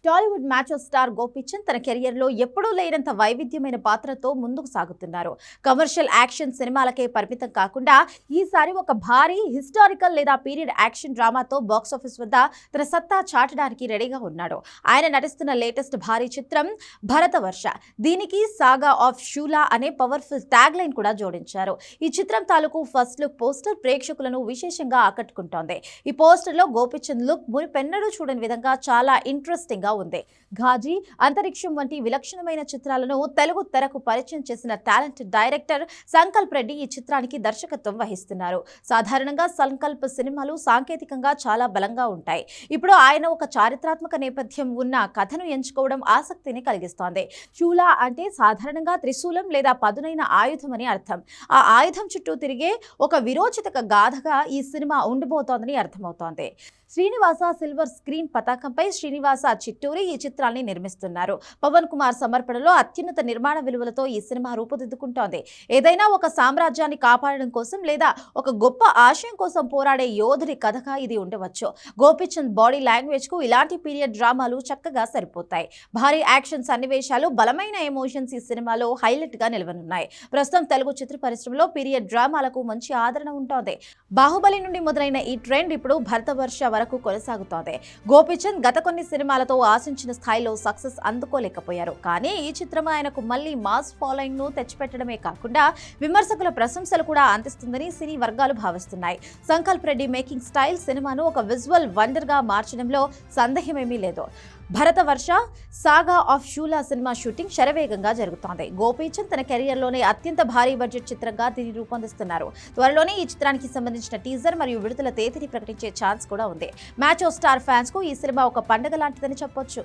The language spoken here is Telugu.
టాలీవుడ్ మ్యాచో స్టార్ గోపీచంద్ తన కెరియర్లో ఎప్పుడూ లేనంత వైవిధ్యమైన పాత్రతో ముందుకు సాగుతున్నారు. కమర్షియల్ యాక్షన్ సినిమాలకే పరిమితం కాకుండా ఈసారి ఒక భారీ హిస్టారికల్ లేదా పీరియడ్ యాక్షన్ డ్రామాతో బాక్సాఫీస్ వద్ద తన సత్తా చాటడానికి రెడీగా ఉన్నాడు. ఆయన నటిస్తున్న లేటెస్ట్ భారీ చిత్రం భరతవర్ష. దీనికి సాగా ఆఫ్ షూలా అనే పవర్ఫుల్ ట్యాగ్ లైన్ కూడా జోడించారు. ఈ చిత్రం తాలూకు ఫస్ట్ లుక్ పోస్టర్ ప్రేక్షకులను విశేషంగా ఆకట్టుకుంటోంది. ఈ పోస్టర్ లో గోపీచంద్ లుక్ మునిపెన్నడూ చూడని విధంగా చాలా ఇంట్రెస్టింగ్ గా ఉంది. ఘాజీ, అంతరిక్షం వంటి విలక్షణమైన చిత్రాలను తెలుగు తెరకు పరిచయం చేసిన టాలెంటెడ్ డైరెక్టర్ సంకల్ప్ రెడ్డి ఈ చిత్రానికి దర్శకత్వం వహిస్తున్నారు. సాధారణంగా సంకల్ప్ సినిమాలు సాంకేతికంగా చాలా బలంగా ఉంటాయి. ఇప్పుడు ఆయన ఒక చారిత్రాత్మక నేపథ్యం ఉన్న కథను ఎంచుకోవడం ఆసక్తిని కలిగిస్తోంది. శూలా అంటే సాధారణంగా త్రిశూలం లేదా పదునైన ఆయుధం అని అర్థం. ఆ ఆయుధం చుట్టూ తిరిగే ఒక విరోచిత గాథగా ఈ సినిమా ఉండబోతోందని అర్థమవుతోంది. శ్రీనివాస సిల్వర్ స్క్రీన్ పతాకంపై శ్రీనివాస చిట్టూరి ఈ చిత్రాన్ని నిర్మిస్తున్నారు. పవన్ కుమార్ సమర్పణలో అత్యున్నత నిర్మాణ విలువలతో ఈ సినిమా రూపుదిద్దుకుంటోంది. ఏదైనా ఒక సామ్రాజ్యాన్ని కాపాడడం కోసం లేదా ఒక గొప్ప ఆశయం కోసం పోరాడే యోధుడి కథగా ఇది ఉండవచ్చు. గోపీచంద్ బాడీ లాంగ్వేజ్ కు ఇలాంటి పీరియడ్ డ్రామాలు చక్కగా సరిపోతాయి. భారీ యాక్షన్ సన్నివేశాలు, బలమైన ఎమోషన్స్ ఈ సినిమాలో హైలైట్ గా నిలవనున్నాయి. ప్రస్తుతం తెలుగు చిత్ర పరిశ్రమలో పీరియడ్ డ్రామాలకు మంచి ఆదరణ ఉంటోంది. బాహుబలి నుండి మొదలైన ఈ ట్రెండ్ ఇప్పుడు భరతవర్ష వరకు కొనసాగుతోంది. గోపీచంద్ గత కొన్ని సినిమాలతో ఆశించిన స్థాయిలో సక్సెస్ అందుకోలేకపోయారు. కానీ ఈ చిత్రం ఆయనకు మళ్లీ మాస్ ఫాలోయింగ్ ను తెచ్చిపెట్టడమే కాకుండా విమర్శకుల ప్రశంసలు కూడా అందిస్తుందని సినీ వర్గాలు భావిస్తున్నాయి. సంకల్ప్ రెడ్డి మేకింగ్ స్టైల్ సినిమాను ఒక విజువల్ వండర్ గా మార్చడంలో సందేహమేమీ లేదు. భరతవర్ష సాగా ఆఫ్ షూలా సినిమా షూటింగ్ శరవేగంగా జరుగుతోంది. గోపీచంద్ తన కెరియర్లోనే అత్యంత భారీ బడ్జెట్ చిత్రంగా దీన్ని రూపొందిస్తున్నారు. త్వరలోనే ఈ చిత్రానికి సంబంధించిన టీజర్ మరియు విడుదల తేదీని ప్రకటించే ఛాన్స్ కూడా ఉంది. మ్యాచో స్టార్ ఫ్యాన్స్ కు ఈ సినిమా ఒక పండుగ లాంటిదని చెప్పొచ్చు.